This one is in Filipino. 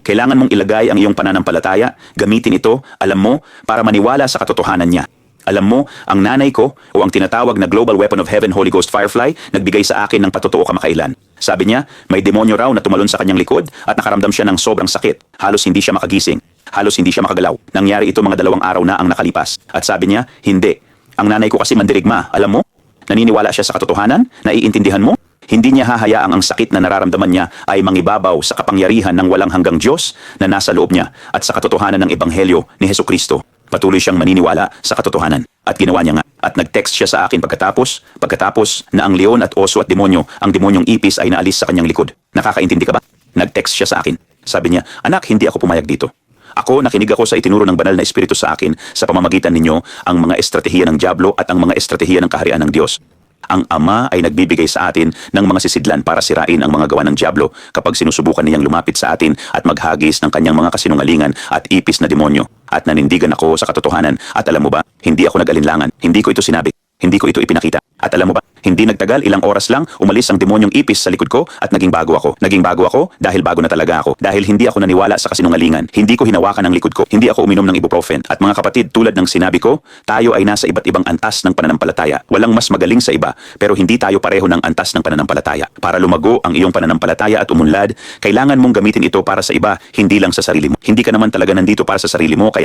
Kailangan mong ilagay ang iyong pananampalataya, gamitin ito, alam mo, para maniwala sa katotohanan niya. Alam mo, ang nanay ko o ang tinatawag na Global Weapon of Heaven Holy Ghost Firefly nagbigay sa akin ng patotoo kamakailan. Sabi niya, may demonyo raw na tumalon sa kanyang likod at nakaramdam siya ng sobrang sakit. Halos hindi siya makagising. Halos hindi siya makagalaw. Nangyari ito mga 2 araw na ang nakalipas. At sabi niya, hindi. Ang nanay ko kasi mandirigma, alam mo? Naniniwala siya sa katotohanan? Naiintindihan mo? Hindi niya hahayaang ang sakit na nararamdaman niya ay mangibabaw sa kapangyarihan ng walang hanggang Diyos na nasa loob niya at sa katotohanan ng Ebanghelyo ni Hesukristo. Patuloy siyang maniniwala sa katotohanan. At ginawa niya nga. At nag-text siya sa akin pagkatapos na ang leon at oso at demonyo, ang demonyong ipis ay naalis sa kanyang likod. Nakakaintindi ka ba? Nag-text siya sa akin. Sabi niya, anak, hindi ako pumayag dito. Nakinig ako sa itinuro ng banal na espiritu sa akin sa pamamagitan ninyo ang mga estratehiya ng dyablo at ang mga estratehiya ng kaharian ng Diyos. Ang Ama ay nagbibigay sa atin ng mga sisidlan para sirain ang mga gawa ng dyablo kapag sinusubukan niyang lumapit sa atin at maghagis ng kanyang mga kasinungalingan at ipis na demonyo. At nanindigan ako sa katotohanan at alam mo ba, hindi ako nag-alinlangan, hindi ko ito sinabi, hindi ko ito ipinakita. At alam mo ba, hindi nagtagal, ilang oras lang, umalis ang demonyong ipis sa likod ko at naging bago ako. Naging bago ako dahil bago na talaga ako. Dahil hindi ako naniwala sa kasinungalingan. Hindi ko hinawakan ang likod ko. Hindi ako uminom ng ibuprofen. At mga kapatid, tulad ng sinabi ko, tayo ay nasa iba't ibang antas ng pananampalataya. Walang mas magaling sa iba, pero hindi tayo pareho ng antas ng pananampalataya. Para lumago ang iyong pananampalataya at umunlad, kailangan mong gamitin ito para sa iba, hindi lang sa sarili mo. Hindi ka naman talaga nandito para sa sarili mo, kaya